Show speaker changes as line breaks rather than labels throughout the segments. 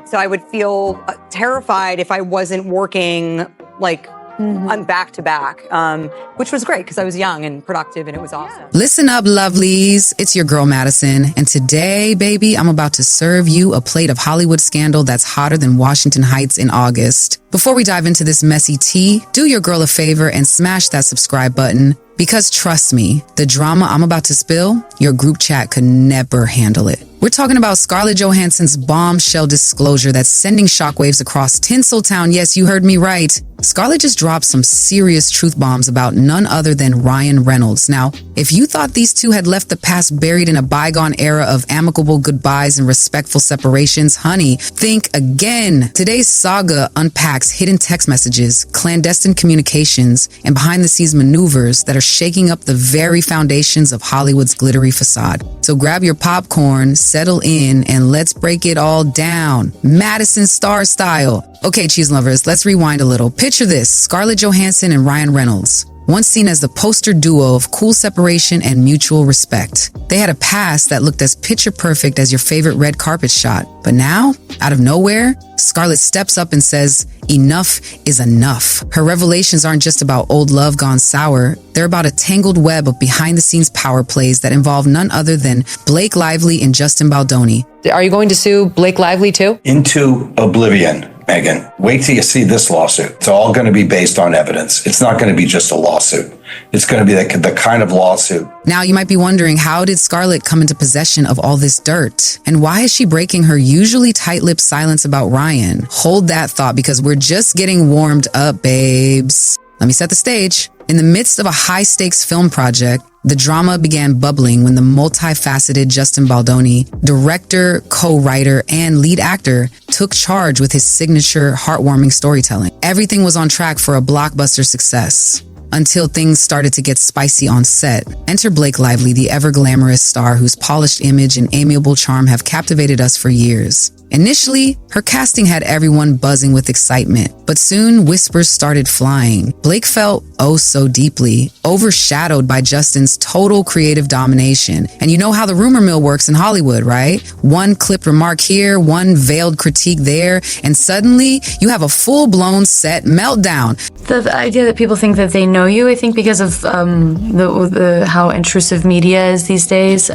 So I would feel terrified if I wasn't working like on back to back, which was great because I was young and productive and it was awesome.
Listen up, lovelies. It's your girl, Madison. And today, baby, I'm about to serve you a plate of Hollywood scandal that's hotter than Washington Heights in August. Before we dive into this messy tea, do your girl a favor and smash that subscribe button. Because trust me, the drama I'm about to spill, your group chat could never handle it. We're talking about Scarlett Johansson's bombshell disclosure that's sending shockwaves across Tinseltown. Yes, you heard me right. Scarlett just dropped some serious truth bombs about none other than Ryan Reynolds. Now, if you thought these two had left the past buried in a bygone era of amicable goodbyes and respectful separations, honey, think again. Today's saga unpacks hidden text messages, clandestine communications, and behind-the-scenes maneuvers that are shaking up the very foundations of Hollywood's glittery facade. So grab your popcorn, settle in, and let's break it all down. Madison Star style. Okay, cheese lovers, let's rewind a little. Picture this, Scarlett Johansson and Ryan Reynolds. Once seen as the poster duo of cool separation and mutual respect. They had a past that looked as picture perfect as your favorite red carpet shot. But now, out of nowhere, Scarlett steps up and says, enough is enough. Her revelations aren't just about old love gone sour. They're about a tangled web of behind-the-scenes power plays that involve none other than Blake Lively and Justin Baldoni.
Are you going to sue Blake Lively too?
Into oblivion, Megan. Wait till you see this lawsuit. It's all going to be based on evidence. It's not going to be just a lawsuit. It's going to be the kind of lawsuit.
Now, you might be wondering, how did Scarlett come into possession of all this dirt? And why is she breaking her usually tight-lipped silence about Ryan? Hold that thought because we're just getting warmed up, babes. Let me set the stage. In the midst of a high-stakes film project, the drama began bubbling when the multifaceted Justin Baldoni, director, co-writer, and lead actor, took charge with his signature heartwarming storytelling. Everything was on track for a blockbuster success. Until things started to get spicy on set. Enter Blake Lively, the ever-glamorous star whose polished image and amiable charm have captivated us for years. Initially, her casting had everyone buzzing with excitement, but soon whispers started flying. Blake felt oh so deeply, overshadowed by Justin's total creative domination. And you know how the rumor mill works in Hollywood, right? One clipped remark here, one veiled critique there, and suddenly you have a full-blown set meltdown.
The idea that people think that they know you, I think because of how intrusive media is these days,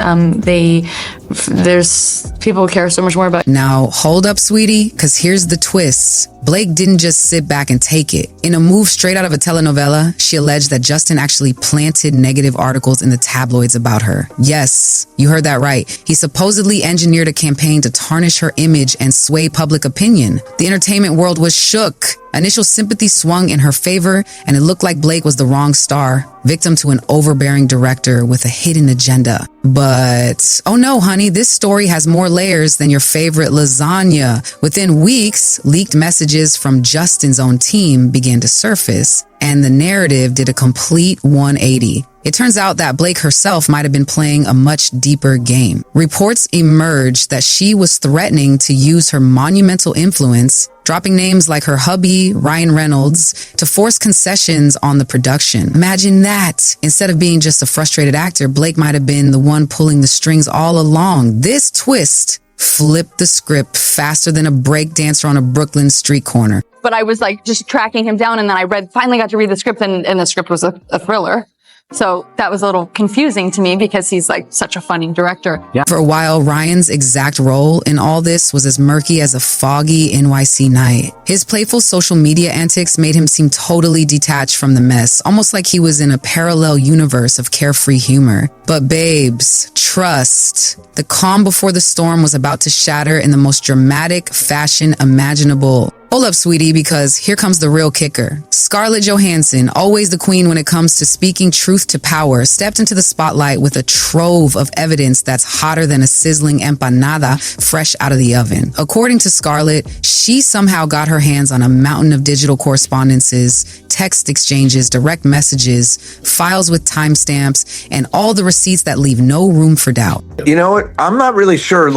there's people care so much more about.
Now, hold up, sweetie, because here's the twist. Blake didn't just sit back and take it. In a move straight out of a telenovela, she alleged that Justin actually planted negative articles in the tabloids about her. Yes, you heard that right. He supposedly engineered a campaign to tarnish her image and sway public opinion. The entertainment world was shook. Initial sympathy swung in her favor, and it looked like Blake was the wrong star, victim to an overbearing director with a hidden agenda. But, oh no, honey, this story has more layers than your favorite lasagna. Within weeks, leaked messages from Justin's own team began to surface, and the narrative did a complete 180. It turns out that Blake herself might have been playing a much deeper game. Reports emerged that she was threatening to use her monumental influence, dropping names like her hubby, Ryan Reynolds, to force concessions on the production. Imagine that. Instead of being just a frustrated actor, Blake might have been the one pulling the strings all along. This twist flipped the script faster than a break dancer on a Brooklyn street corner.
But I was like just tracking him down, and then finally got to read the script, and the script was a thriller. So that was a little confusing to me because he's like such a funny director.
Yeah. For a while, Ryan's exact role in all this was as murky as a foggy NYC night. His playful social media antics made him seem totally detached from the mess, almost like he was in a parallel universe of carefree humor. But babes, trust. The calm before the storm was about to shatter in the most dramatic fashion imaginable. Hold up, sweetie, because here comes the real kicker. Scarlett Johansson, always the queen when it comes to speaking truth to power, stepped into the spotlight with a trove of evidence that's hotter than a sizzling empanada fresh out of the oven. According to Scarlett, she somehow got her hands on a mountain of digital correspondences, text exchanges, direct messages, files with timestamps, and all the receipts that leave no room for doubt.
You know what? I'm not really sure,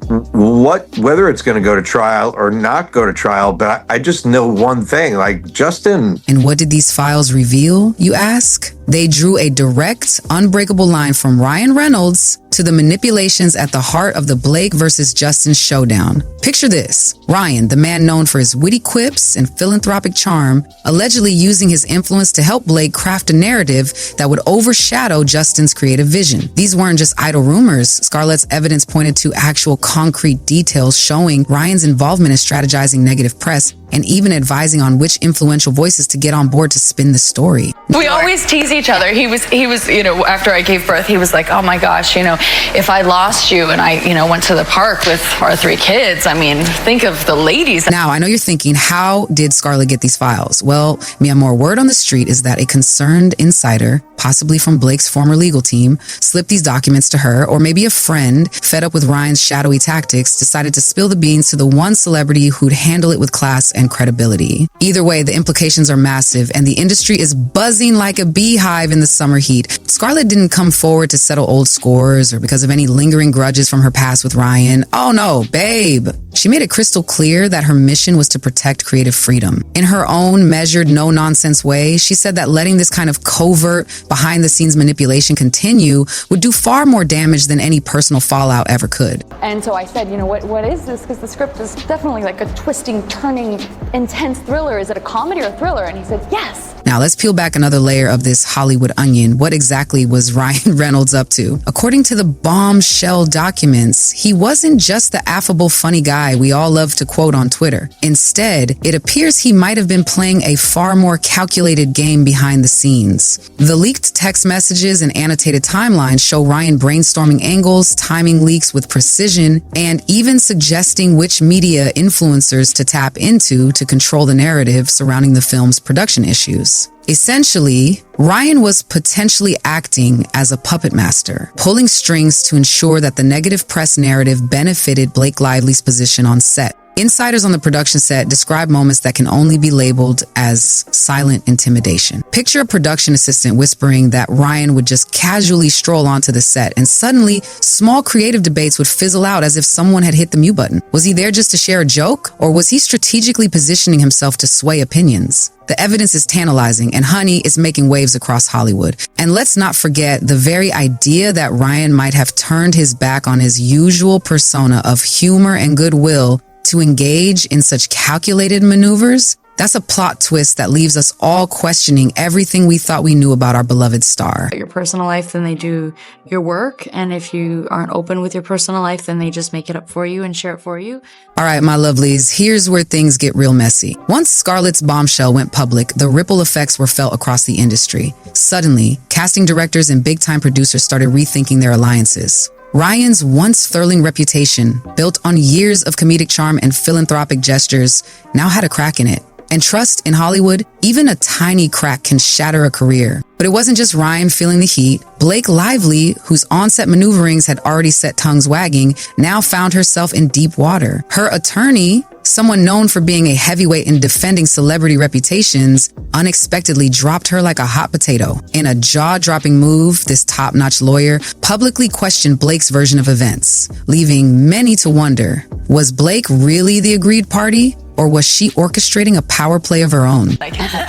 whether it's going to go to trial or not go to trial, but I just know one thing, Justin.
And what did these files reveal, you ask? They drew a direct, unbreakable line from Ryan Reynolds to to the manipulations at the heart of the Blake versus Justin showdown. Picture this. Ryan, the man known for his witty quips and philanthropic charm, allegedly using his influence to help Blake craft a narrative that would overshadow Justin's creative vision. These weren't just idle rumors. Scarlett's evidence pointed to actual concrete details showing Ryan's involvement in strategizing negative press and even advising on which influential voices to get on board to spin the story.
We always tease each other. He was, after I gave birth, he was like, oh my gosh, if I lost you and I, went to the park with our 3 kids, I mean, think of the ladies.
Now, I know you're thinking, how did Scarlett get these files? Well, mi amor, word on the street is that a concerned insider, possibly from Blake's former legal team, slipped these documents to her, or maybe a friend, fed up with Ryan's shadowy tactics, decided to spill the beans to the one celebrity who'd handle it with class and credibility. Either way, the implications are massive, and the industry is buzzing like a beehive in the summer heat. Scarlett didn't come forward to settle old scores or because of any lingering grudges from her past with Ryan. Oh no, babe. She made it crystal clear that her mission was to protect creative freedom. In her own measured, no-nonsense way, she said that letting this kind of covert, behind-the-scenes manipulation continue would do far more damage than any personal fallout ever could.
And so I said, what is this? Because the script is definitely like a twisting, turning, intense thriller. Is it a comedy or a thriller? And he said, yes.
Now let's peel back another layer of this Hollywood onion. What exactly was Ryan Reynolds up to? According to the bombshell documents, he wasn't just the affable, funny guy we all love to quote on Twitter. Instead, it appears he might have been playing a far more calculated game behind the scenes. The leaked text messages and annotated timelines show Ryan brainstorming angles, timing leaks with precision, and even suggesting which media influencers to tap into to control the narrative surrounding the film's production issues. Essentially, Ryan was potentially acting as a puppet master, pulling strings to ensure that the negative press narrative benefited Blake Lively's position on set. Insiders on the production set describe moments that can only be labeled as silent intimidation. Picture a production assistant whispering that Ryan would just casually stroll onto the set, and suddenly, small creative debates would fizzle out as if someone had hit the mute button. Was he there just to share a joke, or was he strategically positioning himself to sway opinions? The evidence is tantalizing, and honey, is making waves across Hollywood. And let's not forget the very idea that Ryan might have turned his back on his usual persona of humor and goodwill to engage in such calculated maneuvers. That's a plot twist that leaves us all questioning everything we thought we knew about our beloved star.
Your personal life than they do your work. And if you aren't open with your personal life, then they just make it up for you and share it for you.
All right, my lovelies, here's where things get real messy. Once Scarlett's bombshell went public, the ripple effects were felt across the industry. Suddenly, casting directors and big-time producers started rethinking their alliances. Ryan's once sterling reputation, built on years of comedic charm and philanthropic gestures, now had a crack in it. And trust in Hollywood, even a tiny crack can shatter a career. But it wasn't just Ryan feeling the heat. Blake Lively, whose on-set maneuverings had already set tongues wagging, now found herself in deep water. Her attorney, someone known for being a heavyweight in defending celebrity reputations, unexpectedly dropped her like a hot potato. In a jaw-dropping move, this top-notch lawyer publicly questioned Blake's version of events, leaving many to wonder, was Blake really the agreed party? Or was she orchestrating a power play of her own?
This is a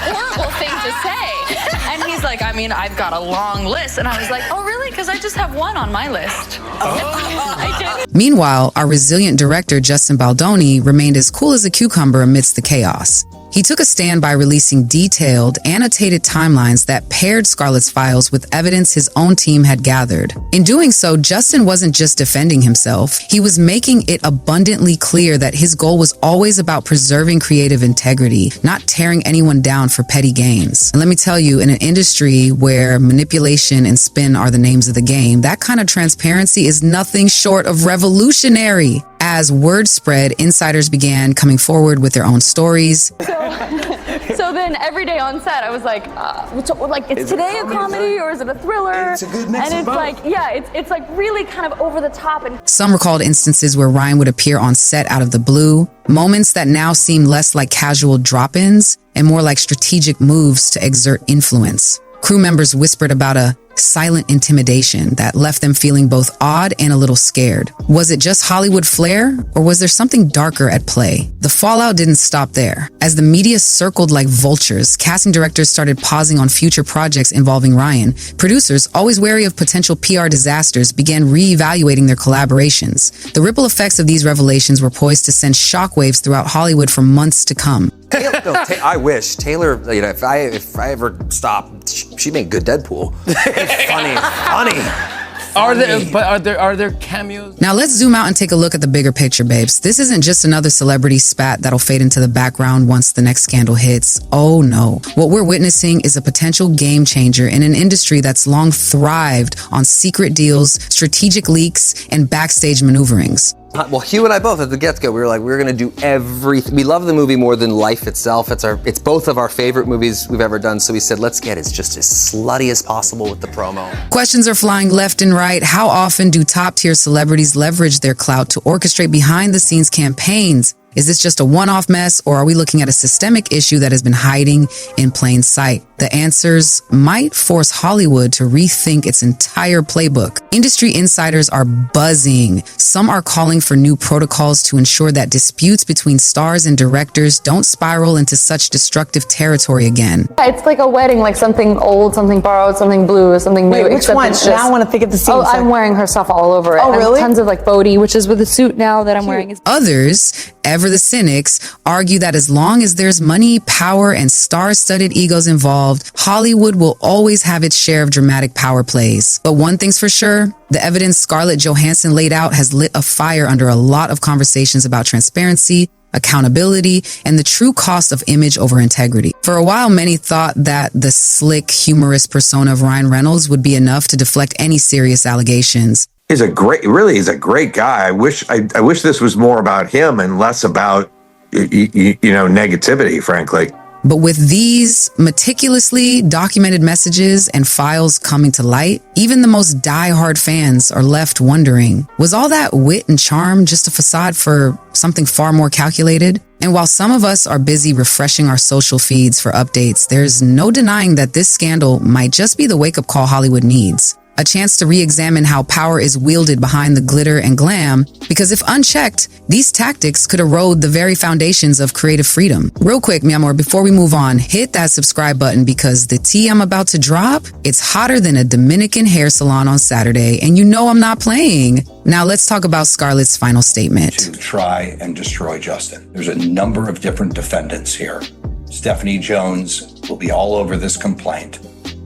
horrible thing to say. And he's like, I've got a long list. And I was like, oh, really? Because I just have one on my list. I did.
Meanwhile, our resilient director, Justin Baldoni, remained as cool as a cucumber amidst the chaos. He took a stand by releasing detailed, annotated timelines that paired Scarlett's files with evidence his own team had gathered. In doing so, Justin wasn't just defending himself. He was making it abundantly clear that his goal was always about preserving creative integrity, not tearing anyone down for petty gains. And let me tell you, in an industry where manipulation and spin are the names of the game, that kind of transparency is nothing short of revolutionary. As word spread, insiders began coming forward with their own stories.
So then every day on set, I was like, is today a comedy or is it a thriller?
It's a good mix.
And it's like, it's like really kind of over the top. And
some recalled instances where Ryan would appear on set out of the blue, moments that now seem less like casual drop-ins and more like strategic moves to exert influence. Crew members whispered about a silent intimidation that left them feeling both odd and a little scared. Was it just Hollywood flair, or was there something darker at play? The fallout didn't stop there. As the media circled like vultures, casting directors started pausing on future projects involving Ryan. Producers, always wary of potential PR disasters, began reevaluating their collaborations. The ripple effects of these revelations were poised to send shockwaves throughout Hollywood for months to come.
I wish Taylor. You know, if I ever stopped, she'd make good Deadpool. funny.
Are there cameos?
Now let's zoom out and take a look at the bigger picture, babes. This isn't just another celebrity spat that'll fade into the background once the next scandal hits. Oh no. What we're witnessing is a potential game changer in an industry that's long thrived on secret deals, strategic leaks, and backstage maneuverings.
Well, Hugh and I both at the get-go, we were like, we're going to do everything. We love the movie more than life itself. It's both of our favorite movies we've ever done. So we said, let's get it just as slutty as possible with the promo.
Questions are flying left and right. How often do top-tier celebrities leverage their clout to orchestrate behind-the-scenes campaigns? Is this just a one-off mess, or are we looking at a systemic issue that has been hiding in plain sight? The answers might force Hollywood to rethink its entire playbook. Industry insiders are buzzing. Some are calling for new protocols to ensure that disputes between stars and directors don't spiral into such destructive territory again.
It's like a wedding, like something old, something borrowed, something blue, something new.
Wait, which one? Now I want to think of the scene.
Oh, I'm wearing her stuff all over it.
Oh, really?
And tons of like Bodhi, which is with the suit now that I'm wearing.
Others, ever the cynics, argue that as long as there's money, power, and star-studded egos involved, Hollywood will always have its share of dramatic power plays. But one thing's for sure, the evidence Scarlett Johansson laid out has lit a fire under a lot of conversations about transparency, accountability, and the true cost of image over integrity. For a while, many thought that the slick, humorous persona of Ryan Reynolds would be enough to deflect any serious allegations.
He's a great guy. I wish this was more about him and less about, negativity, frankly.
But with these meticulously documented messages and files coming to light, even the most die-hard fans are left wondering, was all that wit and charm just a facade for something far more calculated? And while some of us are busy refreshing our social feeds for updates, there's no denying that this scandal might just be the wake-up call Hollywood needs. A chance to re-examine how power is wielded behind the glitter and glam, because if unchecked, these tactics could erode the very foundations of creative freedom. Real quick, mi amor, before we move on, hit that subscribe button because the tea I'm about to drop, it's hotter than a Dominican hair salon on Saturday, and you know I'm not playing. Now let's talk about Scarlett's final statement.
To try and destroy Justin. There's a number of different defendants here. Stephanie Jones will be all over this complaint.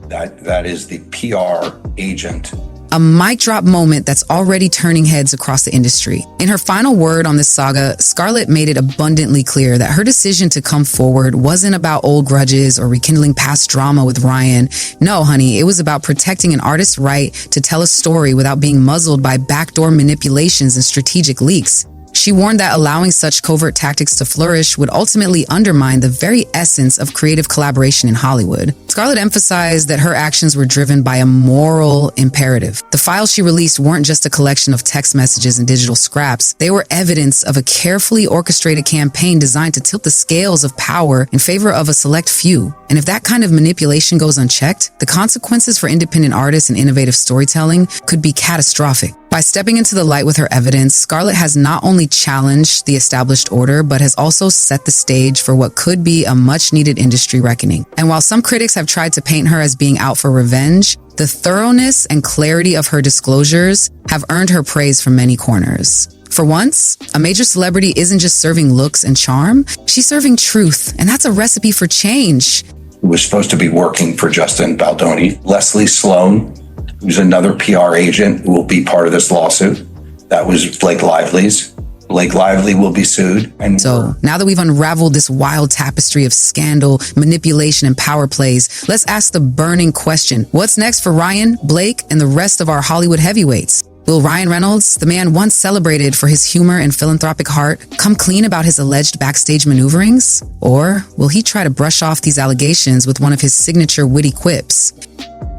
That is the PR agent.
A mic drop moment that's already turning heads across the industry. In her final word on this saga, Scarlett made it abundantly clear that her decision to come forward wasn't about old grudges or rekindling past drama with Ryan. No, honey, it was about protecting an artist's right to tell a story without being muzzled by backdoor manipulations and strategic leaks. She warned that allowing such covert tactics to flourish would ultimately undermine the very essence of creative collaboration in Hollywood. Scarlett emphasized that her actions were driven by a moral imperative. The files she released weren't just a collection of text messages and digital scraps. They were evidence of a carefully orchestrated campaign designed to tilt the scales of power in favor of a select few. And if that kind of manipulation goes unchecked, the consequences for independent artists and innovative storytelling could be catastrophic. By stepping into the light with her evidence, Scarlett has not only challenged the established order, but has also set the stage for what could be a much-needed industry reckoning. And while some critics have tried to paint her as being out for revenge, the thoroughness and clarity of her disclosures have earned her praise from many corners. For once, a major celebrity isn't just serving looks and charm, she's serving truth, and that's a recipe for change.
Who was supposed to be working for Justin Baldoni. Leslie Sloan, who's another PR agent who will be part of this lawsuit. That was Blake Lively's. Blake Lively will be sued.
So now that we've unraveled this wild tapestry of scandal, manipulation, and power plays, let's ask the burning question. What's next for Ryan, Blake, and the rest of our Hollywood heavyweights? Will Ryan Reynolds, the man once celebrated for his humor and philanthropic heart, come clean about his alleged backstage maneuverings? Or will he try to brush off these allegations with one of his signature witty quips?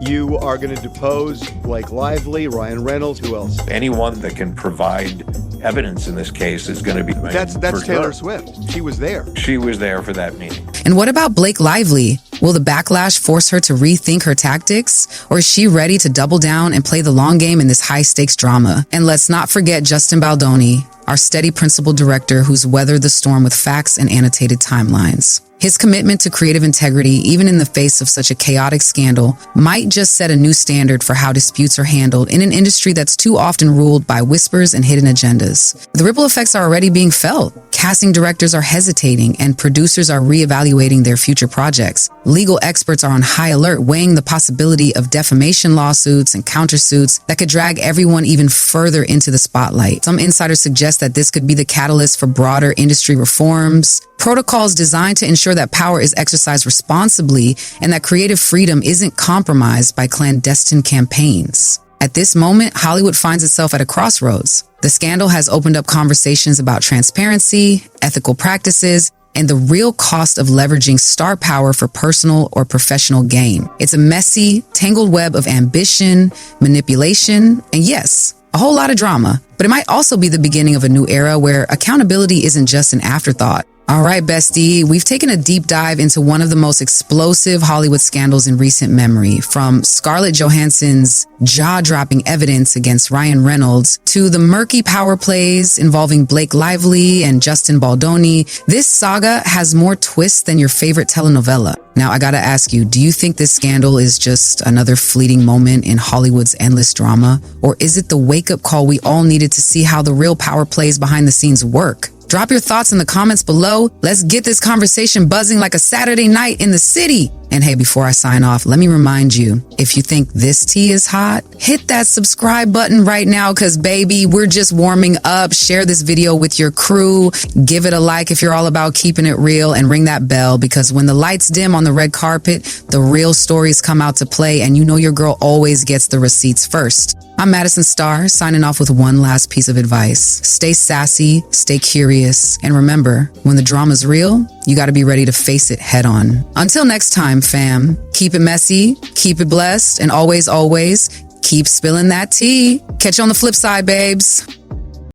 You are going to depose Blake Lively, Ryan Reynolds, who else?
Anyone that can provide evidence in this case is going to be...
That's Taylor Swift. She was there.
She was there for that meeting.
And what about Blake Lively? Will the backlash force her to rethink her tactics? Or is she ready to double down and play the long game in this high-stakes drama? And let's not forget Justin Baldoni, our steady principal director who's weathered the storm with facts and annotated timelines. His commitment to creative integrity, even in the face of such a chaotic scandal, might just set a new standard for how disputes are handled in an industry that's too often ruled by whispers and hidden agendas. The ripple effects are already being felt. Casting directors are hesitating and producers are reevaluating their future projects. Legal experts are on high alert, weighing the possibility of defamation lawsuits and countersuits that could drag everyone even further into the spotlight. Some insiders suggest that this could be the catalyst for broader industry reforms, protocols designed to ensure that power is exercised responsibly and that creative freedom isn't compromised by clandestine campaigns. At this moment, Hollywood finds itself at a crossroads. The scandal has opened up conversations about transparency, ethical practices, and the real cost of leveraging star power for personal or professional gain. It's a messy, tangled web of ambition, manipulation, and yes, a whole lot of drama. But it might also be the beginning of a new era where accountability isn't just an afterthought. All right, bestie, we've taken a deep dive into one of the most explosive Hollywood scandals in recent memory, from Scarlett Johansson's jaw-dropping evidence against Ryan Reynolds to the murky power plays involving Blake Lively and Justin Baldoni. This saga has more twists than your favorite telenovela. Now, I gotta ask you, do you think this scandal is just another fleeting moment in Hollywood's endless drama? Or is it the wake-up call we all needed to see how the real power plays behind the scenes work? Drop your thoughts in the comments below. Let's get this conversation buzzing like a Saturday night in the city. And hey, before I sign off, let me remind you, if you think this tea is hot, hit that subscribe button right now, because baby, we're just warming up. Share this video with your crew. Give it a like if you're all about keeping it real, and ring that bell, because when the lights dim on the red carpet, the real stories come out to play, and you know your girl always gets the receipts first. I'm Madison Starr, signing off with one last piece of advice. Stay sassy, stay curious, and remember, when the drama's real, you gotta be ready to face it head on. Until next time, fam, keep it messy, keep it blessed, and always, always, keep spilling that tea. Catch you on the flip side, babes.